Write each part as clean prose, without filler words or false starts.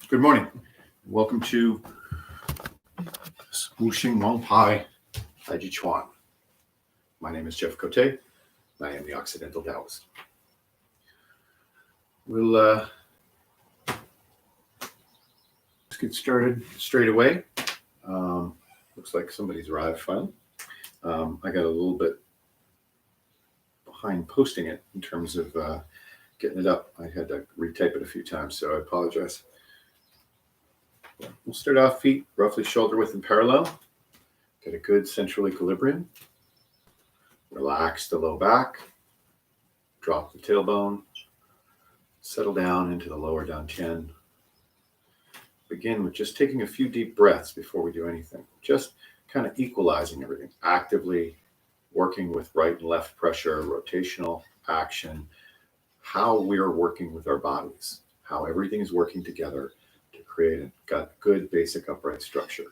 Good morning. Welcome to Wuxing Taijiquan. My name is Jeff Cote. I am the Occidental Taoist. We'll let's get started straight away. Looks like somebody's arrived finally. I got a little bit behind posting it in terms of getting it up. I had to retype it a few times, so I apologize. We'll start off feet roughly shoulder width and parallel. Get a good central equilibrium. Relax the low back. Drop the tailbone. Settle down into the lower dantian. Begin with just taking a few deep breaths before we do anything. Just kind of equalizing everything. Actively working with right and left pressure, rotational action. How we're working with our bodies. How everything is working together to create a good basic upright structure.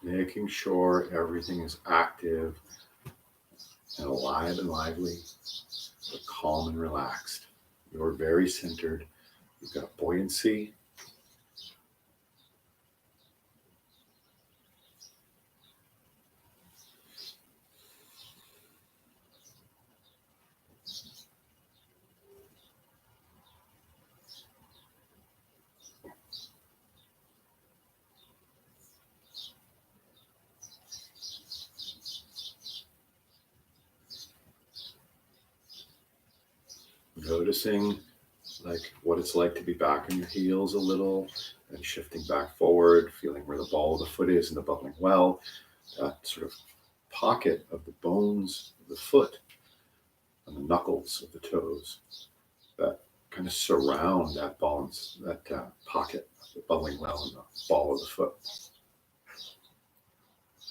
Making sure everything is active and alive and lively, but calm and relaxed. You're very centered. You've got buoyancy. Noticing what it's like to be back on your heels a little and shifting back forward, feeling where the ball of the foot is in the bubbling well, that sort of pocket of the bones of the foot and the knuckles of the toes that kind of surround that balance, that pocket of the bubbling well and the ball of the foot.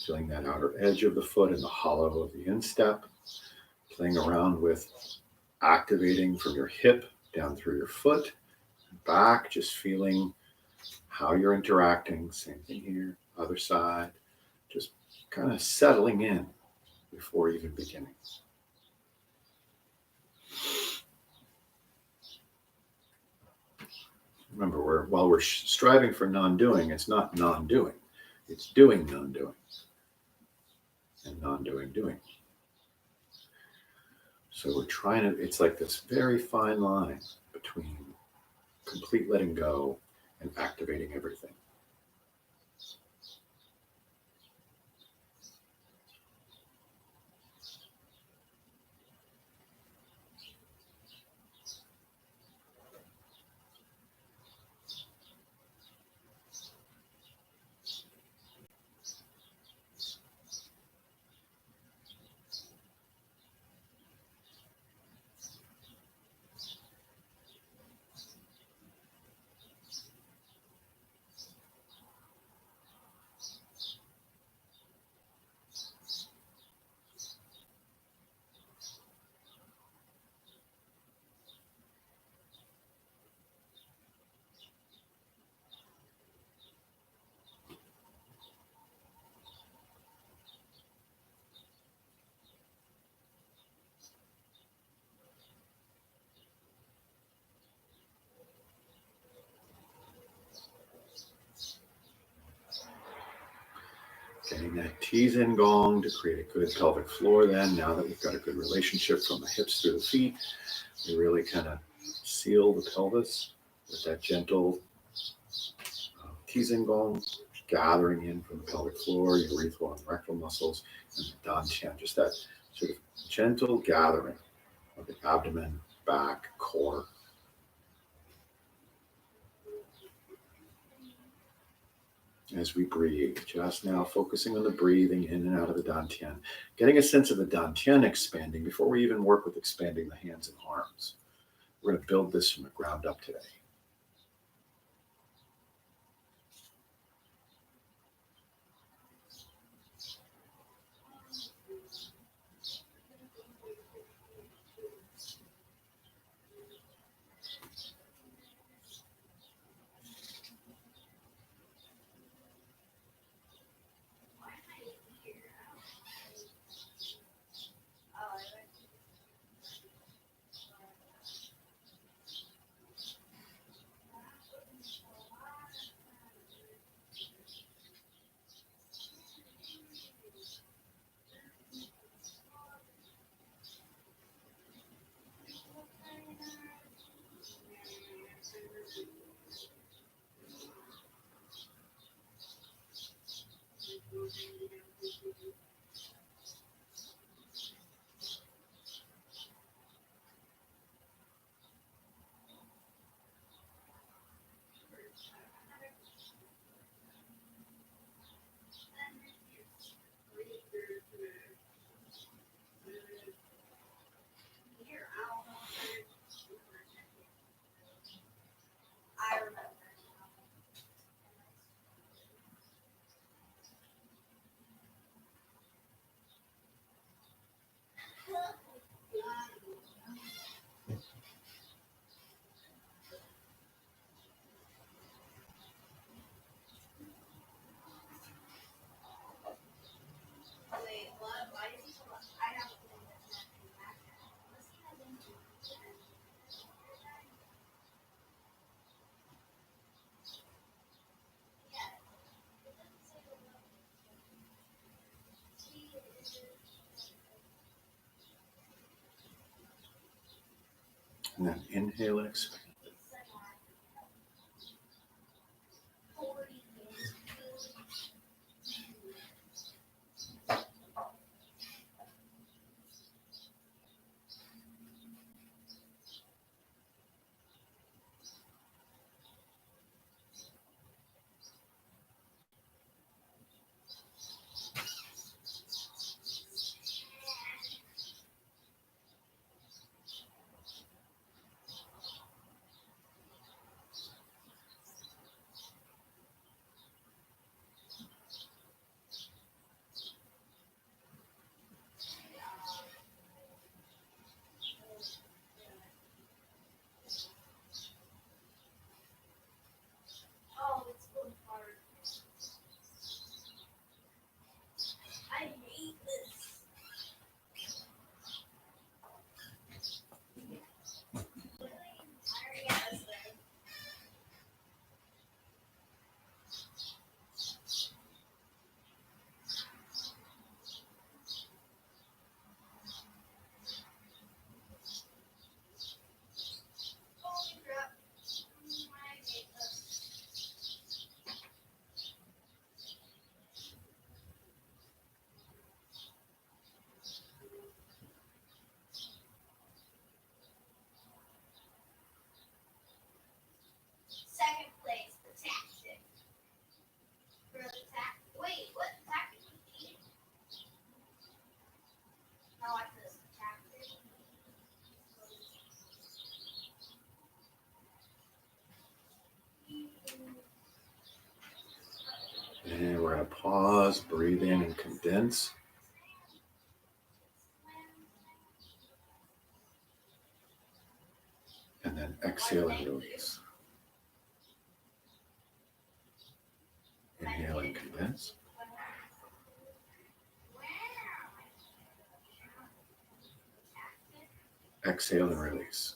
Feeling that outer edge of the foot and the hollow of the instep, playing around with activating from your hip down through your foot and back, just feeling how you're interacting. Same thing here, other side, just kind of settling in before even beginning. Remember, while we're striving for non-doing, it's not non-doing. It's doing non-doing and non-doing doing. So we're trying to, it's like this very fine line between complete letting go and activating everything. Getting that Taijiquan gong to create a good pelvic floor then. Now that we've got a good relationship from the hips through the feet, we really kind of seal the pelvis with that gentle Taijiquan gong. gathering in from the pelvic floor, your urethral and rectal muscles, and the dantian, just that sort of gentle gathering of the abdomen, back, core. As we breathe, just now focusing on the breathing in and out of the dantian, getting a sense of the dantian expanding before we even work with expanding the hands and arms. We're going to build this from the ground up today. And then inhale and expand. And we're going to pause, breathe in and condense. And then exhale and release. Inhale and condense. Exhale and release.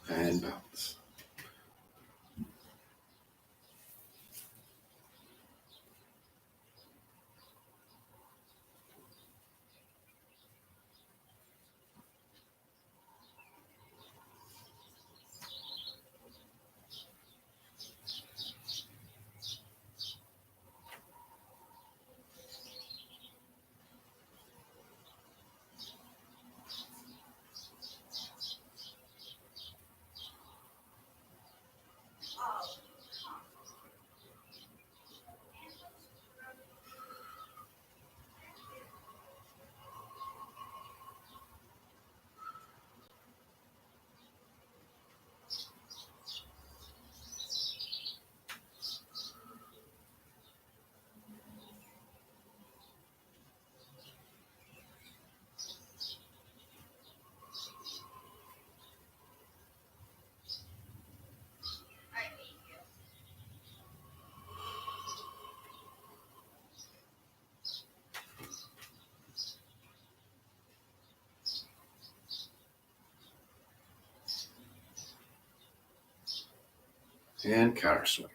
And bounce. And counter swing.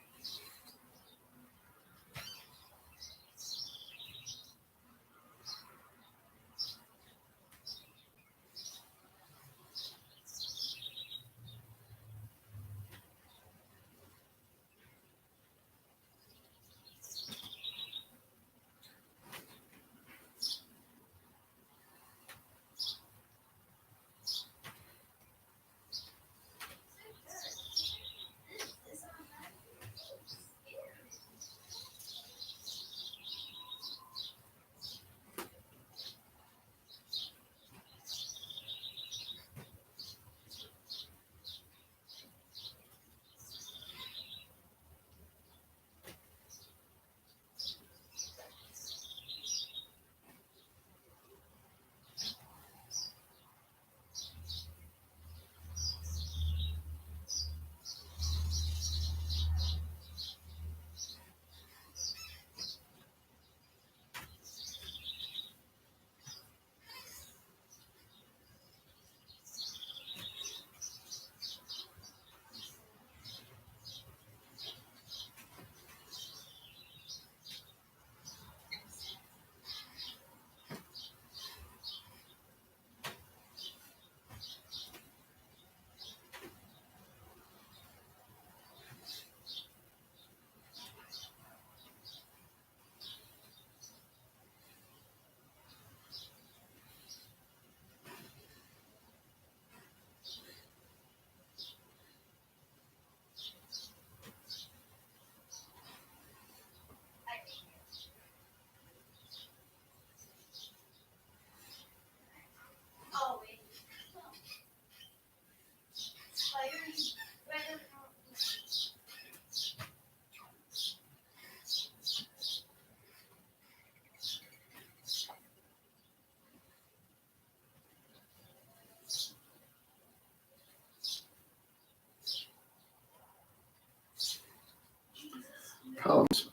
Columns.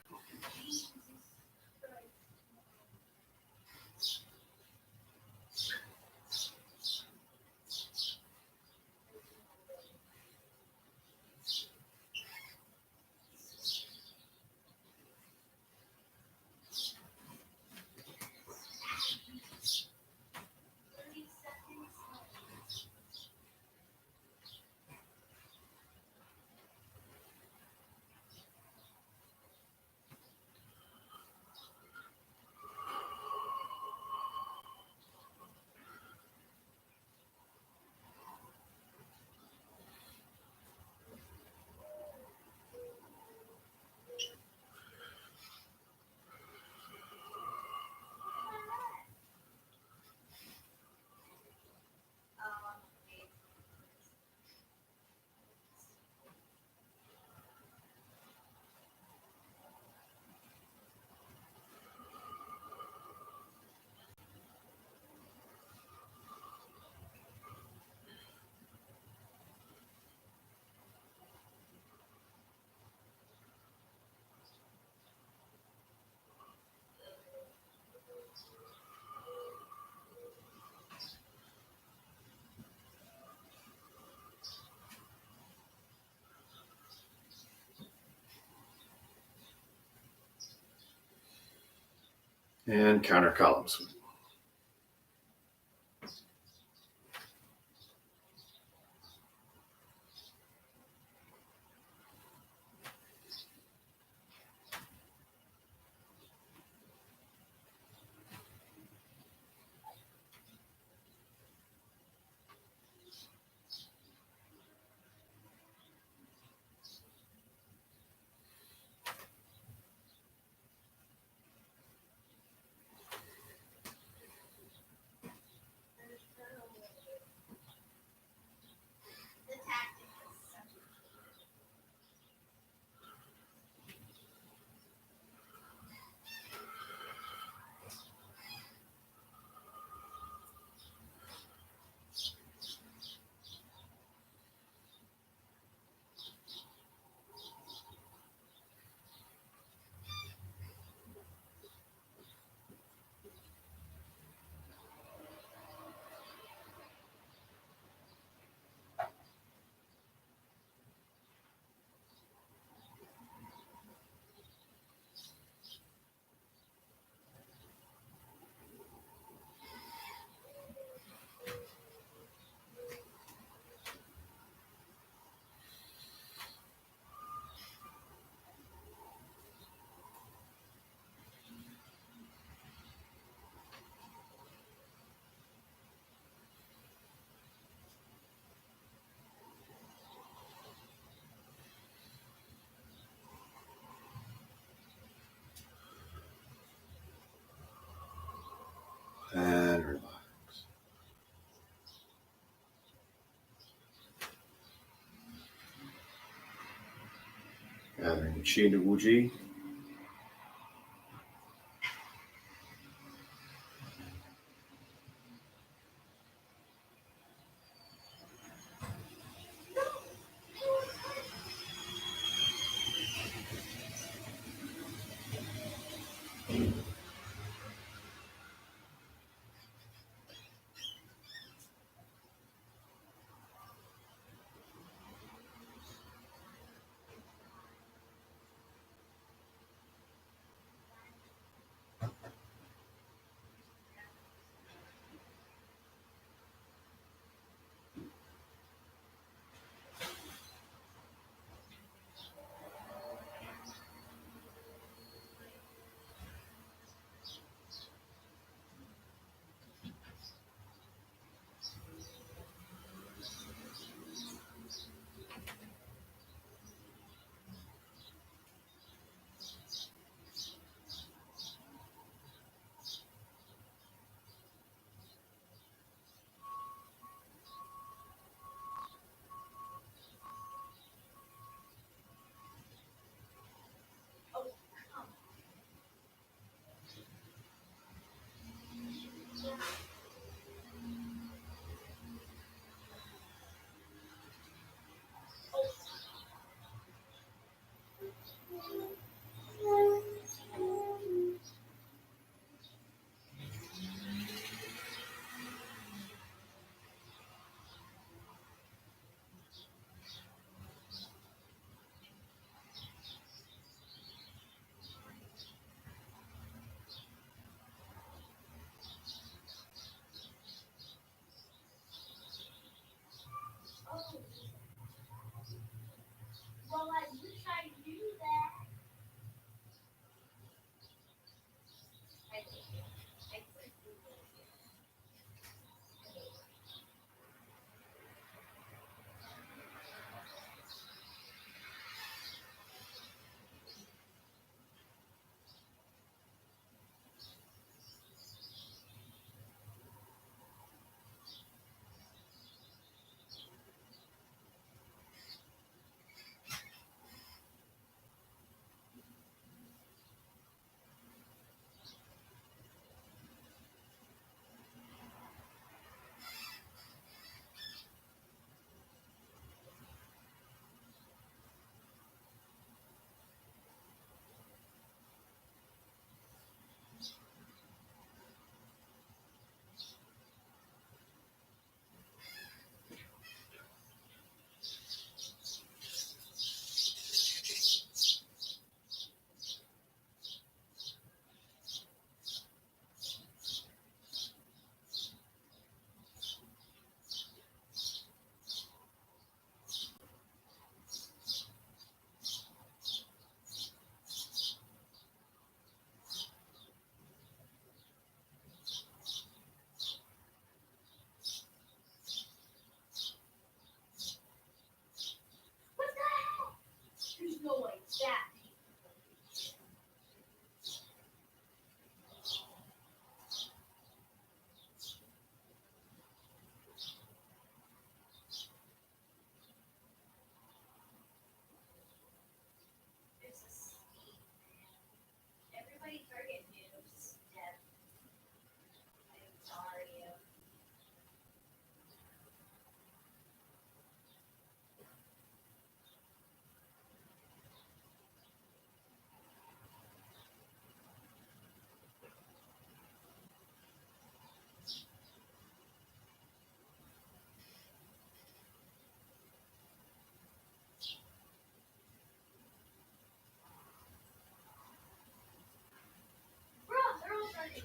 And counter column swing. And relax. Gathering the chi into Wuji.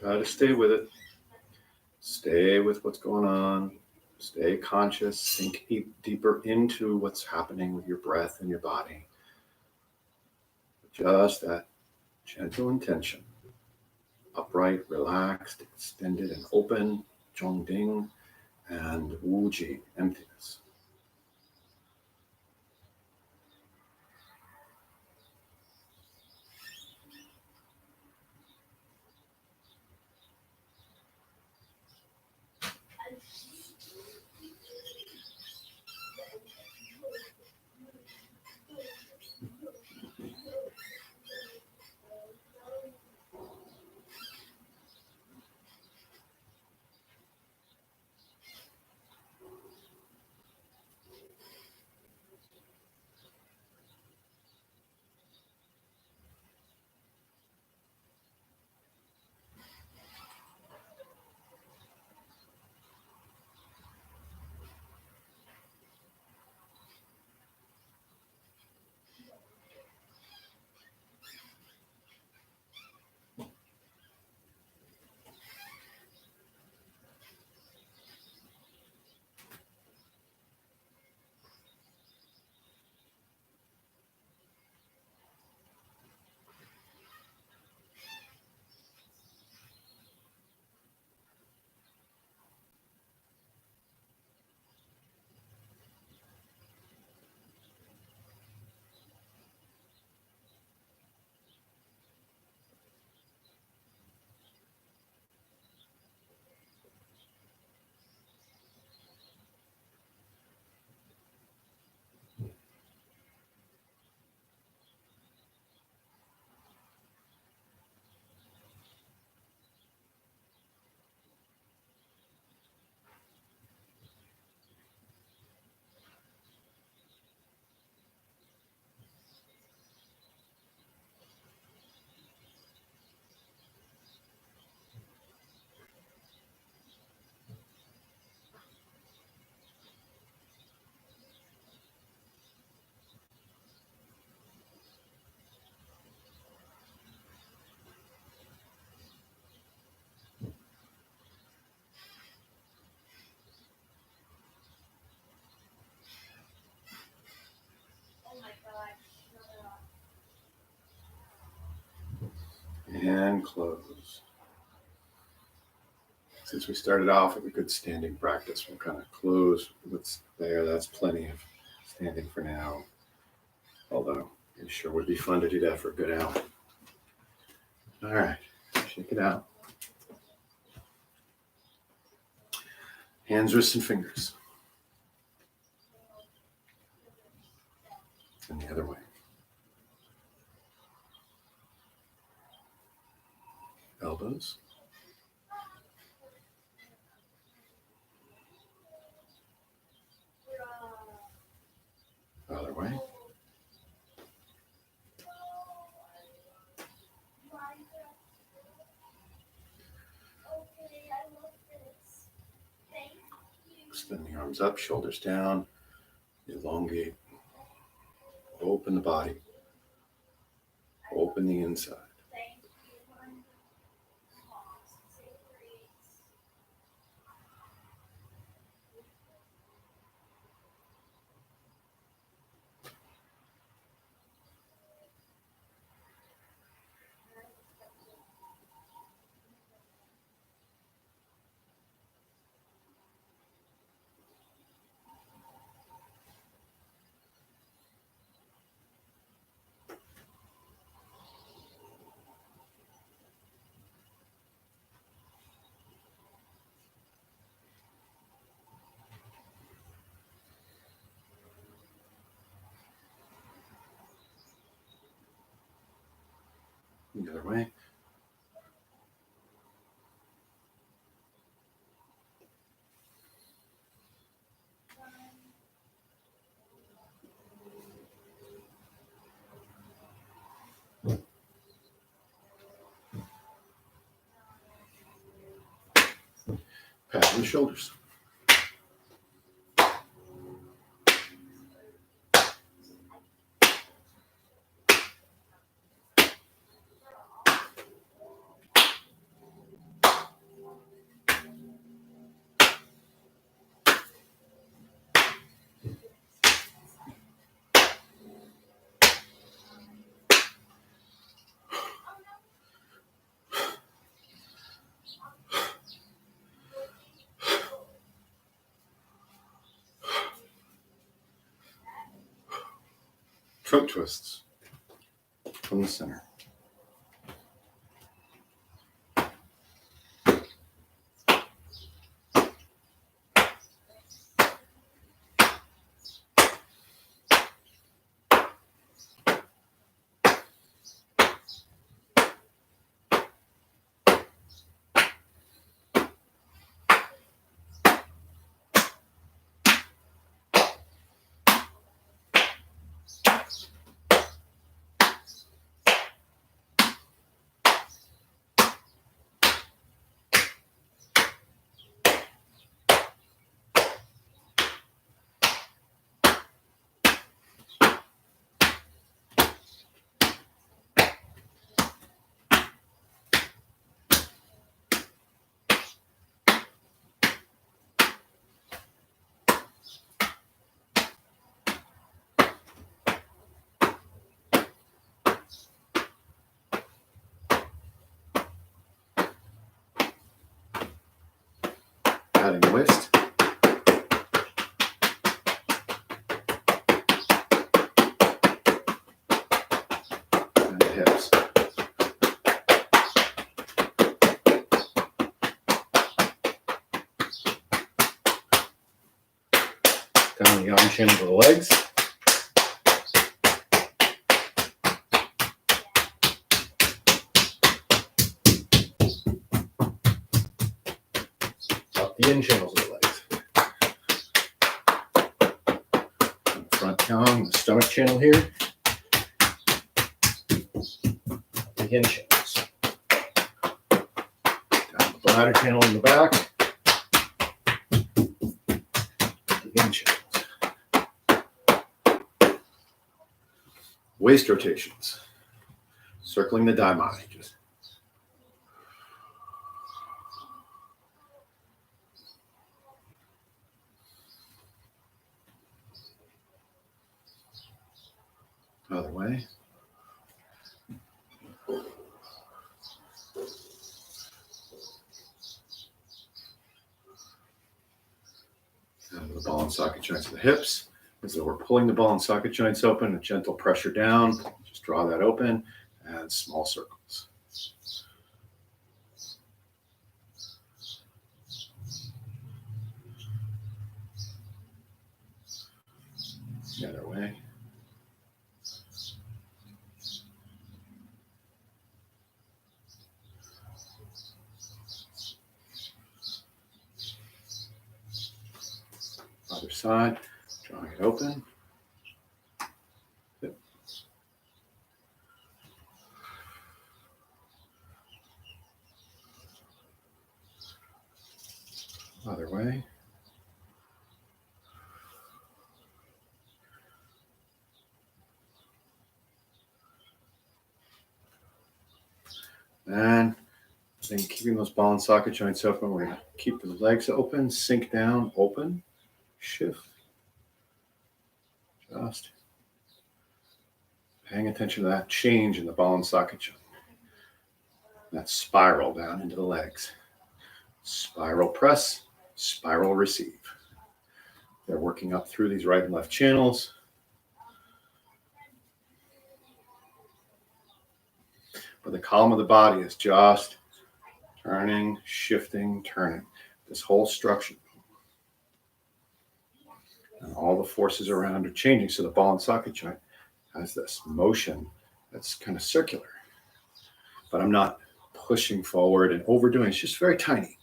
Try to stay with it. Stay with what's going on. Stay conscious. Sink deeper into what's happening with your breath and your body. Just that gentle intention. Upright, relaxed, extended, and open. Zhongding and Wuji, emptiness. And close. Since we started off with a good standing practice, we'll kind of close what's there. That's plenty of standing for now. Although it sure would be fun to do that for a good hour. All right, shake it out. Hands, wrists, and fingers. And the other way. Elbows. Other way. Extend the arms up, shoulders down. Elongate. Open the body. Open the inside. The other way. Pat on the shoulders. Front twists from the center. Adding the waist. And the hips. Down the arm channel to the legs. The in channels of the legs. Front tongue, the stomach channel here. The in channels. Down the bladder channel in the back. The in channels. Waist rotations. Circling the daimai. Just other way. Down to the ball and socket joints of the hips. As though we're pulling the ball and socket joints open, a gentle pressure down. Just draw that open and small circles. The other way. Other side, drawing it open. Yep. Other way. And then keeping those ball and socket joints open, we're going to keep the legs open, sink down, open, shift. Just paying attention to that change in the ball and socket joint. That spiral down into the legs. Spiral press, spiral receive. They're working up through these right and left channels. But the column of the body is just turning, shifting, turning. This whole structure. And all the forces around are changing. So the ball and socket joint has this motion that's kind of circular. But I'm not pushing forward and overdoing. It's just very tiny.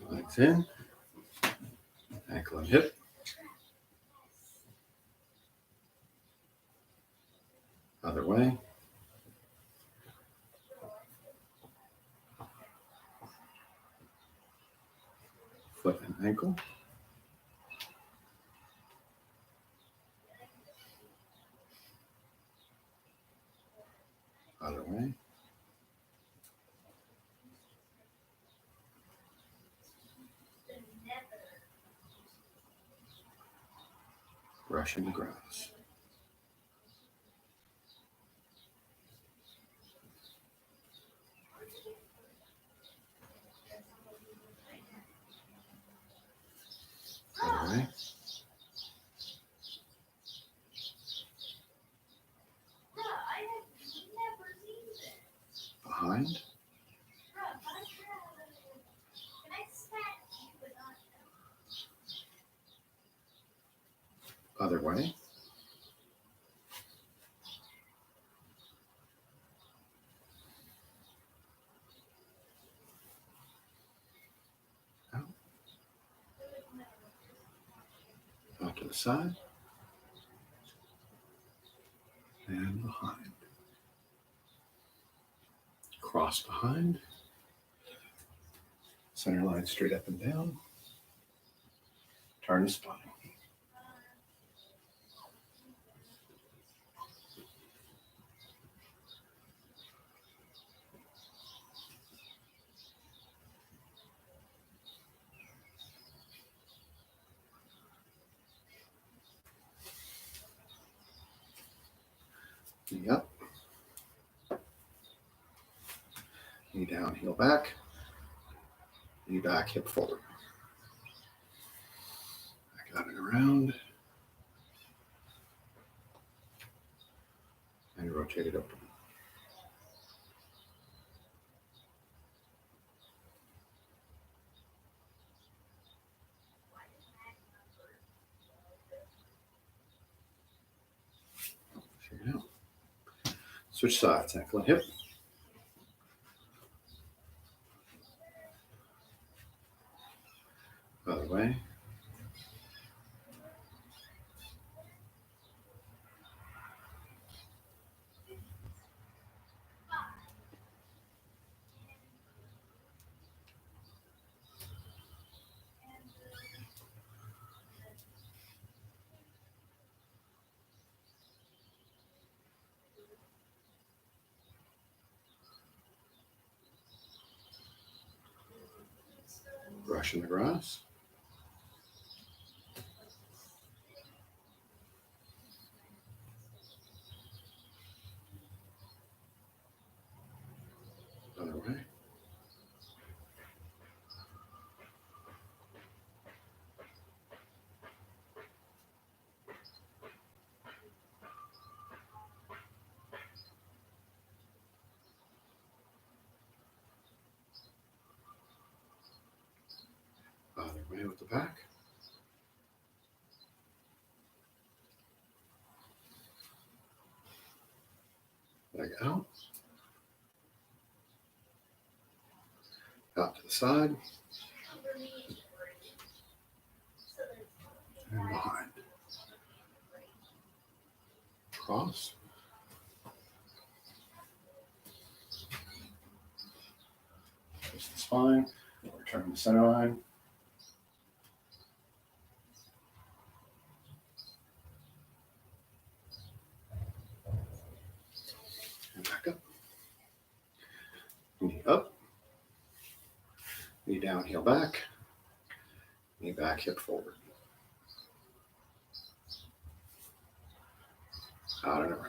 Legs in, ankle and hip. Other way. Foot and ankle. Other way. brushing the grass. Other way. Behind. Other way. Out. Out to the side. And behind. Cross behind. Center line straight up and down. Turn the spine. Knee up. Knee down, heel back. Knee back, hip forward. I got it around. And rotate it open. Check it out. Switch sides, ankle and hip. Other way. Brushing the grass. Other way. Other way with the back. Leg out. Out to the side. And behind. Cross. Twist the spine. Return to the center line. And back up. Knee up. Knee down, heel back. Knee back, hip forward. Out and around.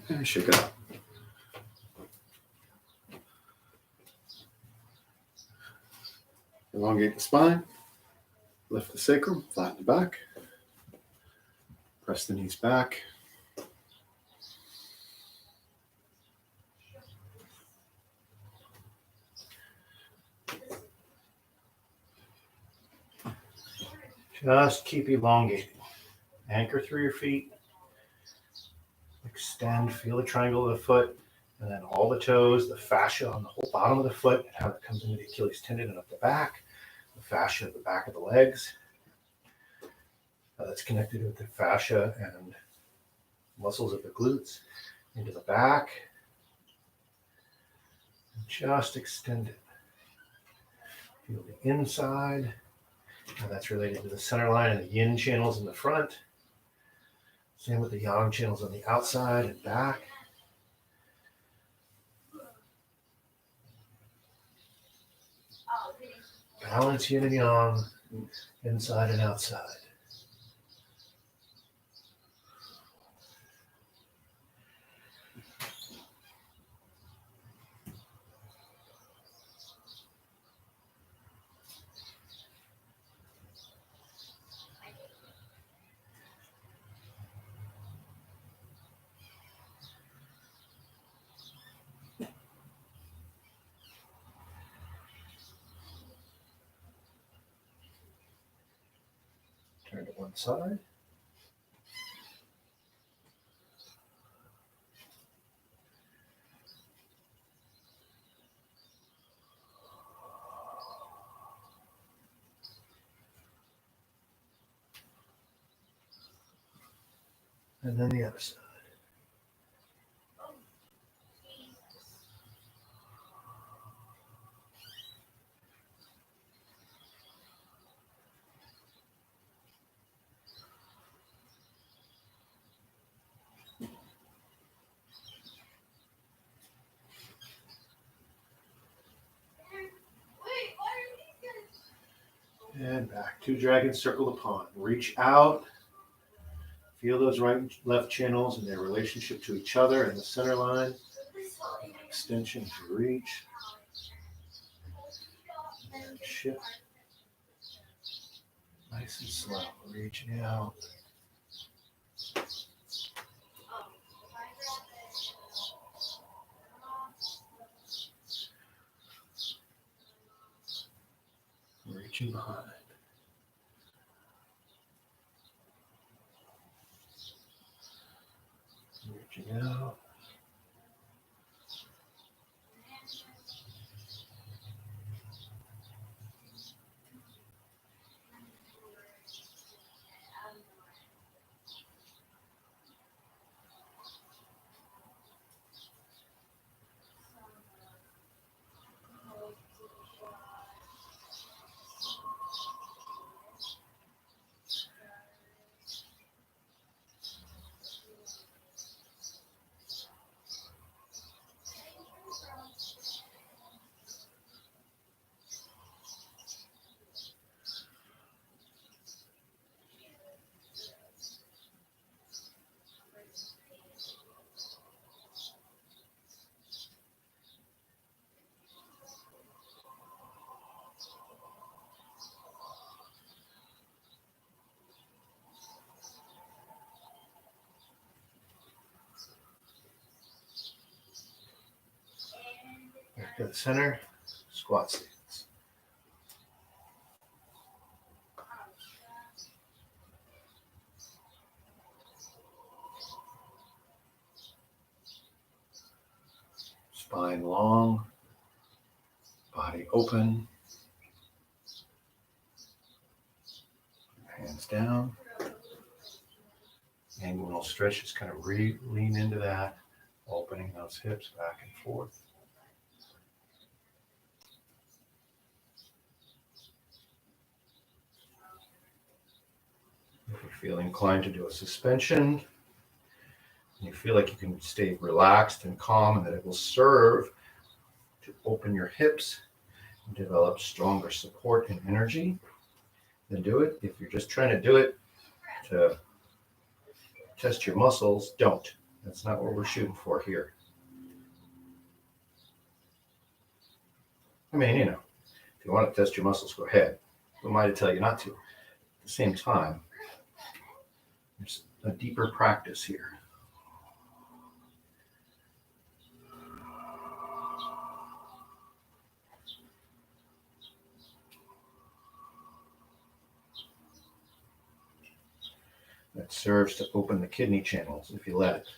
And shake it up. Elongate the spine. Lift the sacrum, flatten the back. Press the knees back. Just keep elongating. Anchor through your feet. Extend, feel the triangle of the foot, and then all the toes, the fascia on the whole bottom of the foot, and how it comes into the Achilles tendon and up the back, the fascia at the back of the legs. That's connected with the fascia and muscles of the glutes into the back. And just extend it. Feel the inside. Now that's related to the center line and the yin channels in the front. Same with the yang channels on the outside and back. Balance yin and yang, inside and outside. Turn to one side. And then the other side. And back. Two dragons circle the pond. Reach out. Feel those right and left channels and their relationship to each other and the center line. Extension as you reach. And shift. Nice and slow. Reaching out. Reaching behind. Reaching out. Back to the center. Squat stance. Spine long. Body open. Hands down. Angular stretch, just kind of lean into that, opening those hips back and forth. If you feel inclined to do a suspension, you feel like you can stay relaxed and calm and that it will serve to open your hips and develop stronger support and energy, then do it. If you're just trying to do it to test your muscles, don't. That's not what we're shooting for here. I mean, if you want to test your muscles, go ahead. Who am I to tell you not to? At the same time, there's a deeper practice here. That serves to open the kidney channels if you let it.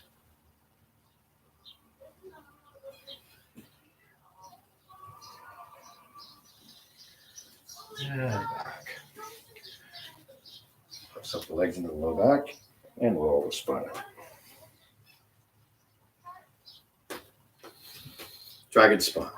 And back. Press up the legs into the low back and roll the spine. dragon spawn.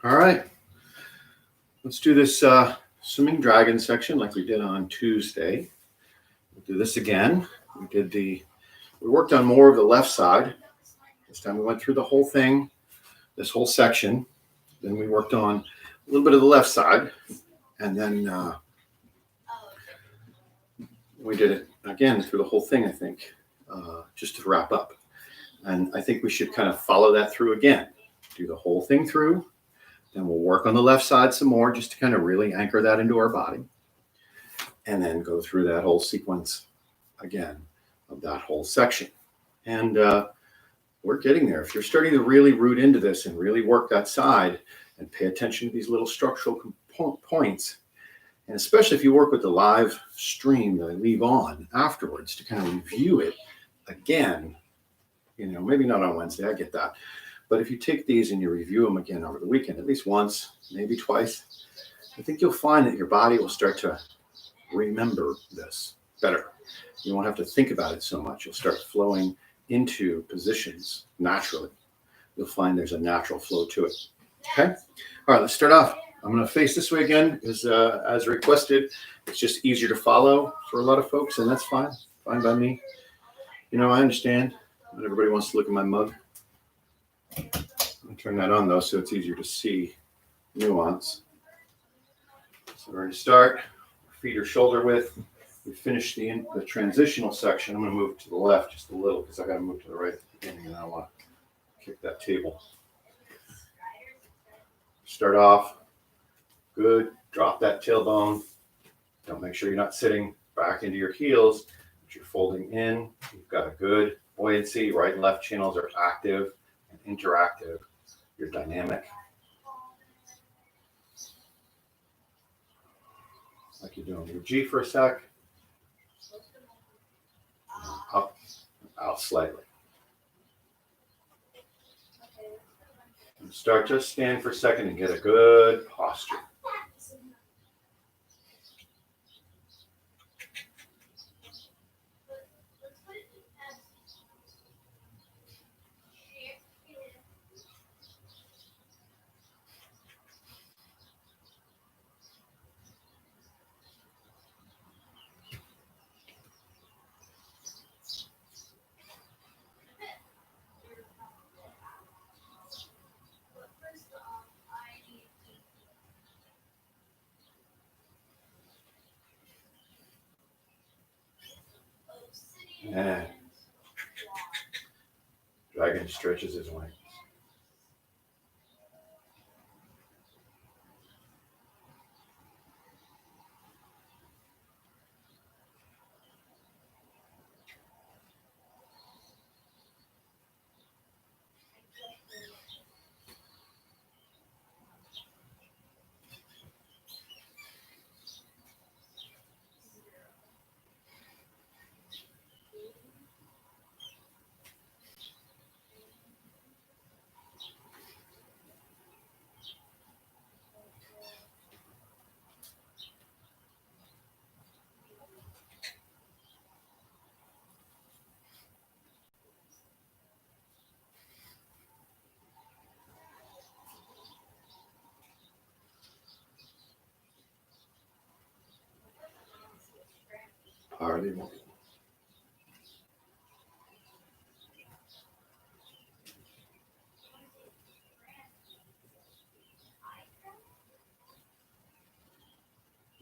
All right, let's do this swimming dragon section like we did on Tuesday. We'll do this again. We worked on more of the left side. This time we went through the whole thing, this whole section. Then we worked on a little bit of the left side, and then we did it again through the whole thing, I think, just to wrap up. And I think we should kind of follow that through again. Do the whole thing through. Then we'll work on the left side some more just to kind of really anchor that into our body. And then go through that whole sequence again of that whole section. And we're getting there. If you're starting to really root into this and really work that side and pay attention to these little structural points, and especially if you work with the live stream that I leave on afterwards to kind of review it again, you know, maybe not on Wednesday, I get that. But if you take these and you review them again over the weekend, at least once, maybe twice, I think you'll find that your body will start to remember this better. You won't have to think about it so much. You'll start flowing into positions naturally. You'll find there's a natural flow to it. Okay? All right, let's start off. I'm going to face this way again as requested. It's just easier to follow for a lot of folks, and that's fine. Fine by me. You know, I understand. Not everybody wants to look at my mug. I'll turn that on, though, so it's easier to see nuance. So we're going to start. Feet are shoulder width. We finished the transitional section. I'm going to move to the left just a little because I got to move to the right at the beginning, and I don't want to kick that table. Start off. Good. Drop that tailbone. Don't make sure you're not sitting back into your heels, but you're folding in. You've got a good buoyancy. Right and left channels are active and interactive. You're dynamic. Like you're doing your G for a sec. Up, out slightly. And start to stand for a second and get a good posture. And dragon stretches his wings. barley wine.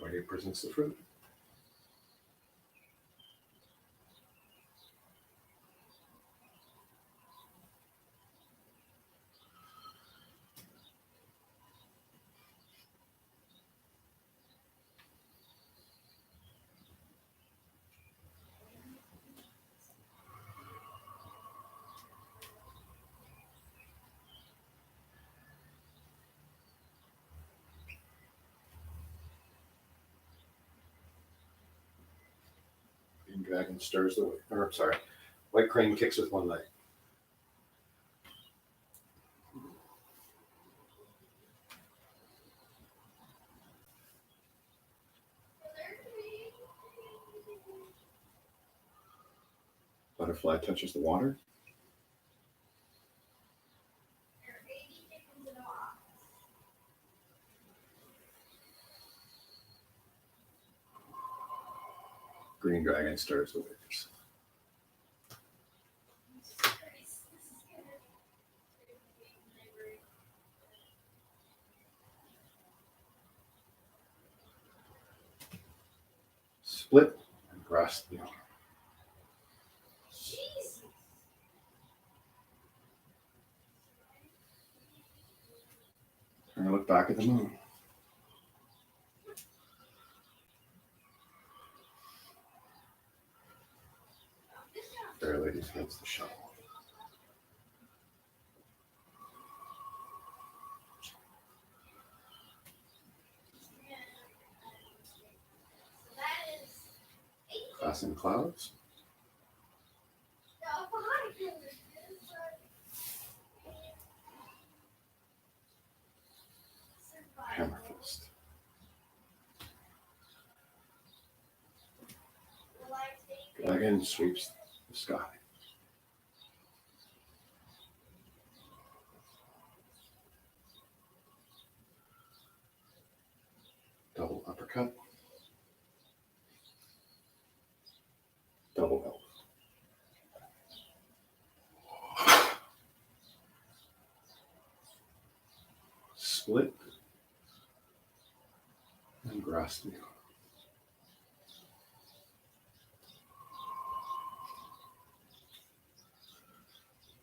Barley presents the fruit. Green dragon stirs the, or sorry, white crane kicks with one leg. Butterfly touches the water. Green dragon stirs the waves. Split and grasp the arm. Turn and look back at the moon. Fair lady threads the shovel. Passing clouds. Hammer fist. Dragon sweeps the sky. Double uppercut. Double elbow. Split and grasp the arm.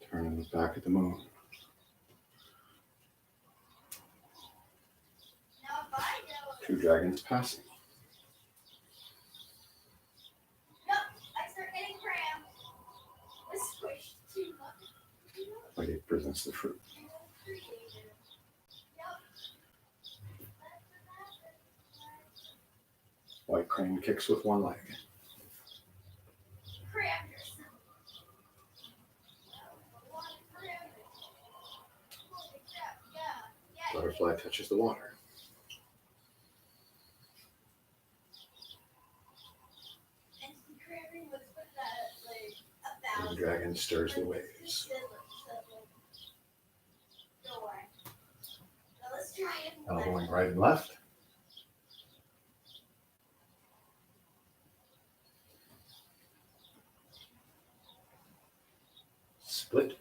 Turn and look back at the moon. Two dragons passing. Lady presents the fruit. White crane kicks with one leg. Butterfly touches the water. And the dragon stirs the waves. Elbowing right and left. Split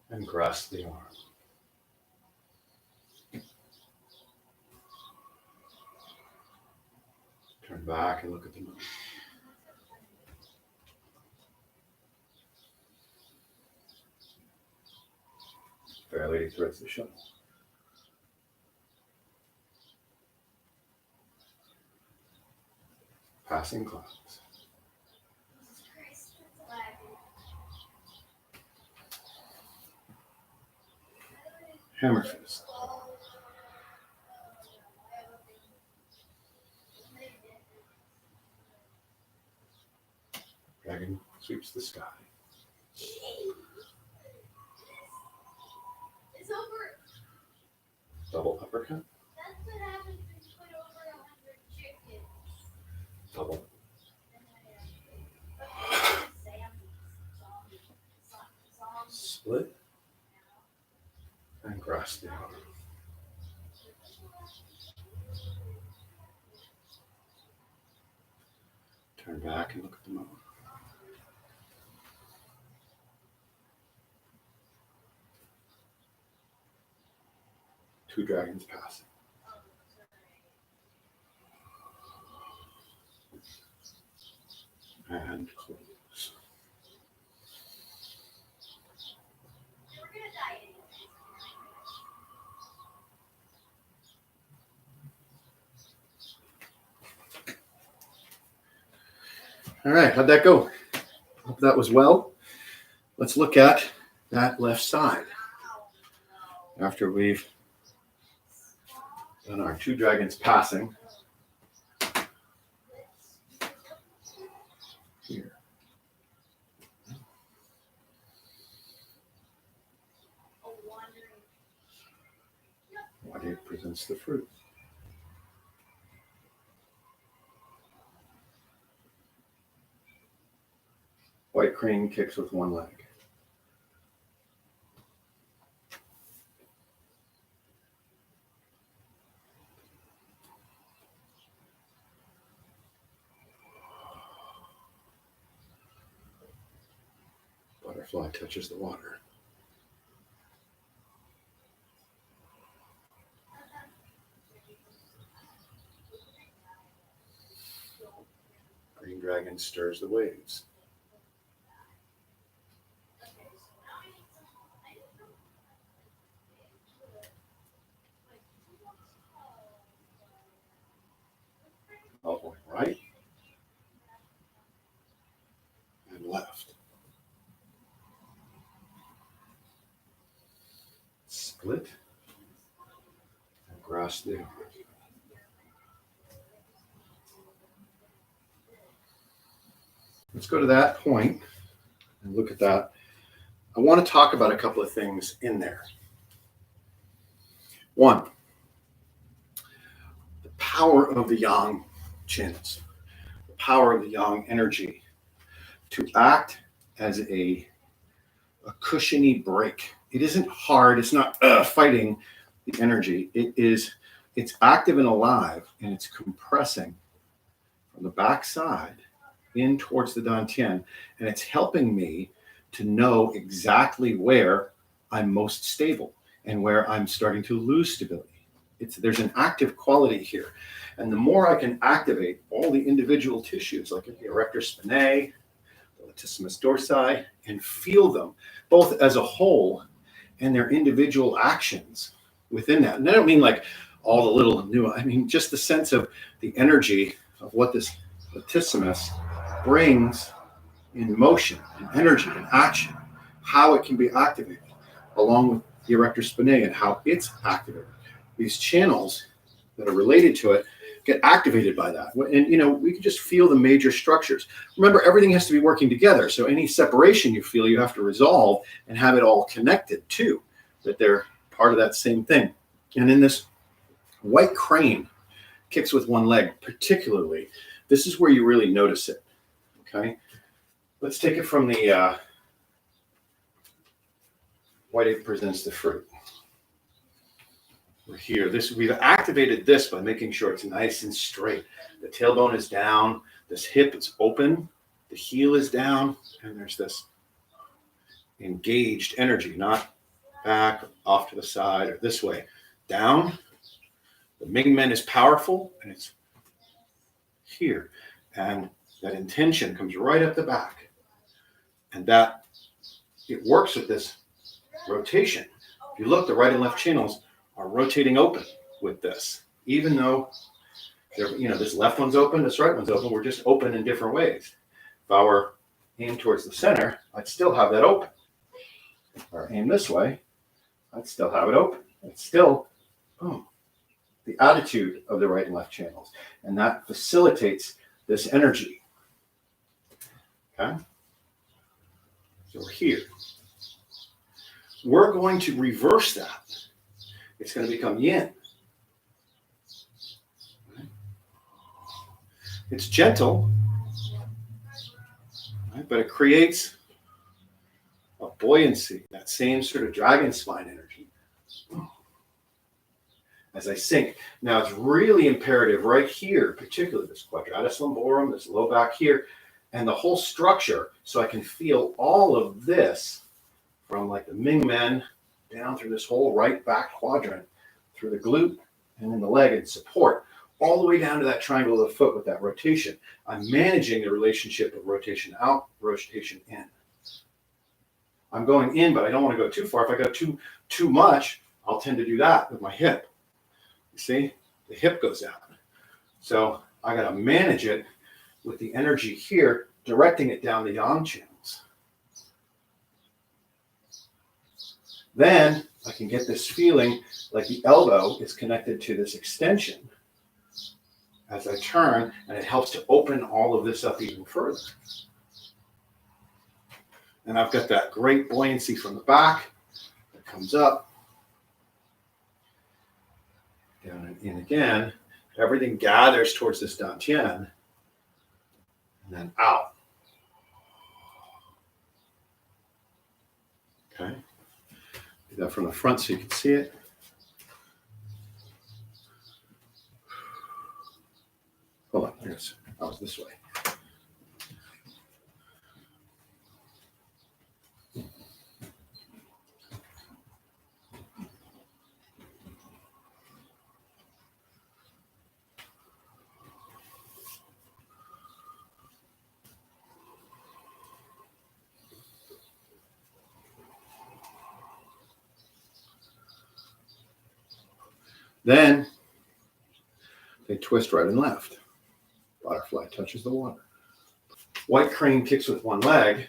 and grasp the arm. Turn back and look at the moon. Fair lady threads the shovel. Passing clouds. Hammer fist. Dragon sweeps the sky. Double uppercut. Double. Split and grasp the arm. Turn back and look at the moon. Two dragons passing. And close. All right, how'd that go? Hope that was well. Let's look at that left side. After we've done our two dragons passing. Here. What it presents the fruit. White crane kicks with one leg. Butterfly touches the water. Green dragon stirs the waves. Going right and left. Split and grasp the. Let's go to that point and look at that. I want to talk about a couple of things in there. One, the power of the yang channels, the power of the yang energy to act as a cushiony break. It isn't hard. It's not fighting the energy. It's active and alive, and it's compressing from the backside in towards the dantian, and it's helping me to know exactly where I'm most stable and where I'm starting to lose stability. There's an active quality here. And the more I can activate all the individual tissues, like the erector spinae, the latissimus dorsi, and feel them both as a whole and their individual actions within that. And I don't mean like all the little new, I mean just the sense of the energy of what this latissimus brings in motion and energy and action, how it can be activated, along with the erector spinae and how it's activated. These channels that are related to it get activated by that. And, we can just feel the major structures. Remember, everything has to be working together. So any separation you feel, you have to resolve and have it all connected too, that they're part of that same thing. And in this white crane kicks with one leg, particularly, this is where you really notice it. Okay. Let's take it from the white ape presents the fruit. We're here. We've activated this by making sure it's nice and straight. The tailbone is down. This hip is open. The heel is down. And there's this engaged energy, not back, off to the side, or this way. Down. The Ming Men is powerful, and it's here. And that intention comes right up the back. And that it works with this rotation. If you look, the right and left channels are rotating open with this, even though this left one's open, this right one's open. We're just open in different ways. If I were aimed towards the center, I'd still have that open. If I were aimed this way, I'd still have it open. It's still, boom, the attitude of the right and left channels, and that facilitates this energy. Okay, so we're here. We're going to reverse that. It's going to become yin. It's gentle, right? But it creates a buoyancy, that same sort of dragon spine energy. as I sink. Now it's really imperative right here, particularly this quadratus lumborum, this low back here, and the whole structure, so I can feel all of this from like the Ming Men down through this whole right back quadrant, through the glute and then the leg and support, all the way down to that triangle of the foot with that rotation. I'm managing the relationship of rotation out, rotation in. I'm going in, but I don't want to go too far. If I go too much, I'll tend to do that with my hip. You see, the hip goes out. So I got to manage it with the energy here, directing it down the yang channels. Then I can get this feeling like the elbow is connected to this extension as I turn, and it helps to open all of this up even further. And I've got that great buoyancy from the back that comes up, down and in again. Everything gathers towards this dantian, and then out. Okay. Do that from the front so you can see it. Hold on, here's, I was this way. Then they twist right and left. Butterfly touches the water. White crane kicks with one leg.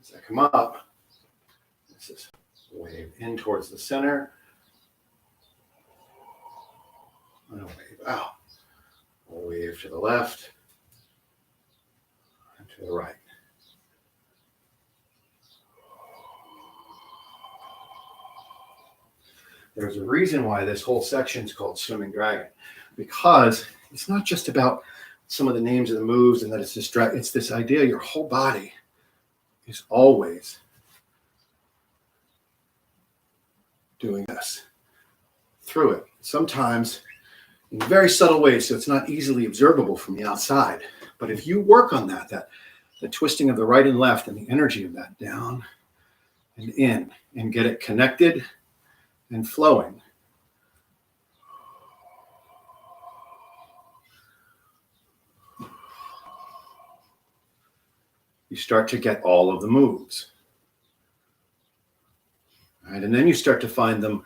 As I come up, this is wave in towards the center. And a wave out. A wave to the left and to the right. There's a reason why this whole section is called Swimming Dragon, because it's not just about some of the names of the moves and that it's it's this idea your whole body is always doing this through it. Sometimes in very subtle ways, so it's not easily observable from the outside. But if you work on that the twisting of the right and left and the energy of that down and in, and get it connected and flowing, you start to get all of the moves. Right? And then you start to find them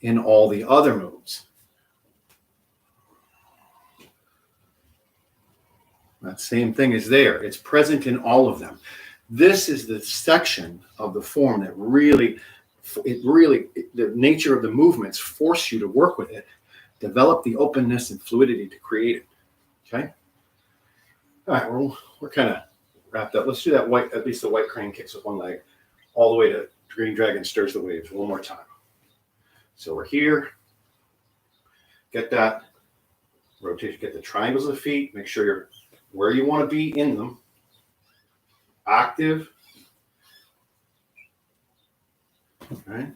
in all the other moves. That same thing is there. It's present in all of them. This is the section of the form that really, the nature of the movements force you to work with it, develop the openness and fluidity to create it. Okay? All right, we're kind of wrapped up. Let's do that white, at least the white crane kicks with one leg, all the way to green dragon stirs the waves one more time. So we're here. Get that rotation, get the triangles of the feet, make sure you're where you want to be in them. Active. Right?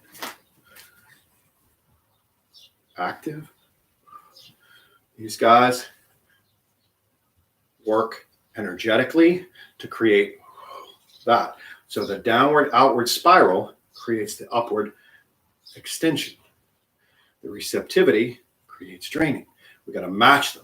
Active. These guys work energetically to create that. So the downward outward spiral creates the upward extension. The receptivity creates draining. We got to match them.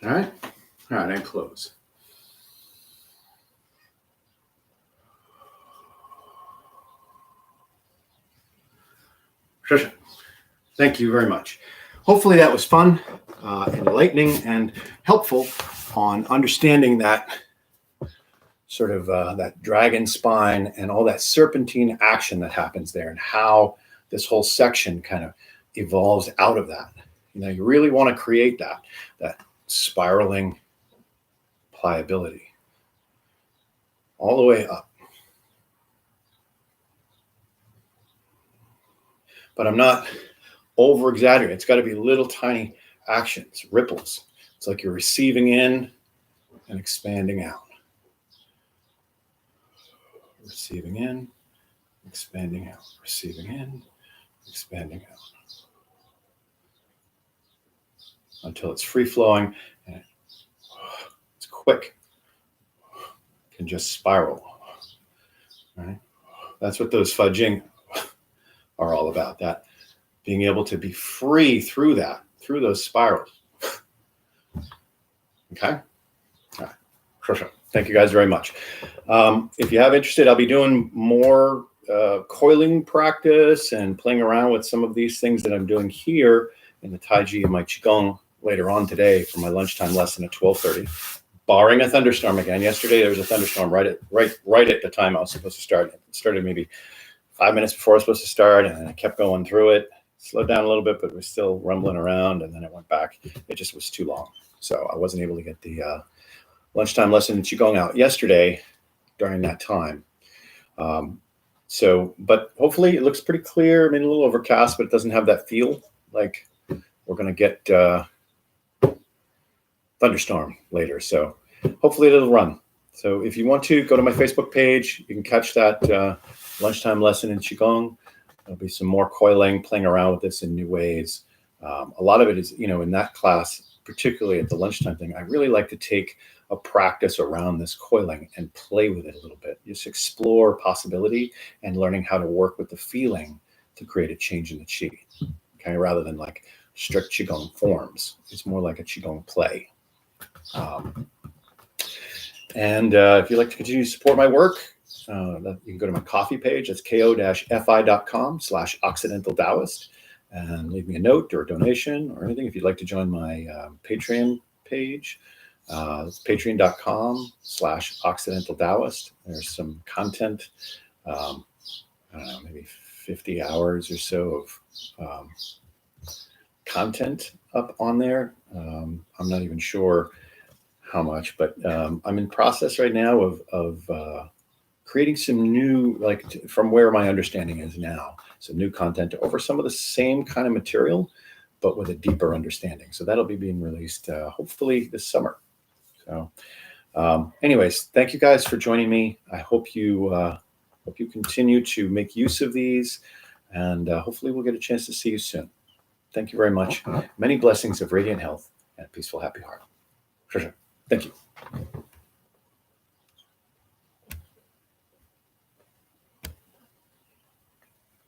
All right, and close. Patricia, thank you very much. Hopefully that was fun, enlightening, and helpful on understanding that sort of that dragon spine and all that serpentine action that happens there, and how this whole section kind of evolves out of that. You really want to create that spiraling pliability all the way up. But I'm not over exaggerating. It's got to be little tiny actions, ripples. It's like you're receiving in and expanding out. Receiving in, expanding out. Receiving in, expanding out. Until it's free flowing and it's quick. It can just spiral. Right? That's what those fudging are all about. That being able to be free through those spirals. Okay. All right. Sure. Thank you guys very much. If you have interested, I'll be doing more coiling practice and playing around with some of these things that I'm doing here in the Taiji and my Qigong later on today for my lunchtime lesson at 12:30, barring a thunderstorm again. Yesterday there was a thunderstorm right at the time I was supposed to start. It started maybe 5 minutes before I was supposed to start, and then I kept going through it. Slowed down a little bit, but it was still rumbling around, and then it went back. It just was too long, so I wasn't able to get the lunchtime lesson in Qigong out yesterday during that time. But hopefully it looks pretty clear. I mean, a little overcast, but it doesn't have that feel like we're going to get thunderstorm later. So hopefully it'll run. So if you want to go to my Facebook page, you can catch that lunchtime lesson in Qigong. There'll be some more coiling, playing around with this in new ways. A lot of it is, in that class, particularly at the lunchtime thing, I really like to take a practice around this coiling and play with it a little bit. Just explore possibility and learning how to work with the feeling to create a change in the Qi. Okay, rather than like strict Qigong forms. It's more like a Qigong play. If you'd like to continue to support my work, you can go to my coffee page. It's ko-fi.com/Occidental Taoist, and leave me a note or a donation or anything. If you'd like to join my Patreon page, it's patreon.com/Occidental Taoist. There's some content, I don't know, maybe 50 hours or so of content up on there. I'm not even sure how much, but I'm in process right now of creating some new, from where my understanding is now, some new content over some of the same kind of material, but with a deeper understanding. So that'll be being released hopefully this summer. So anyways, thank you guys for joining me. I hope you continue to make use of these, and hopefully we'll get a chance to see you soon. Thank you very much. Many blessings of radiant health and a peaceful, happy heart. Sure. Thank you.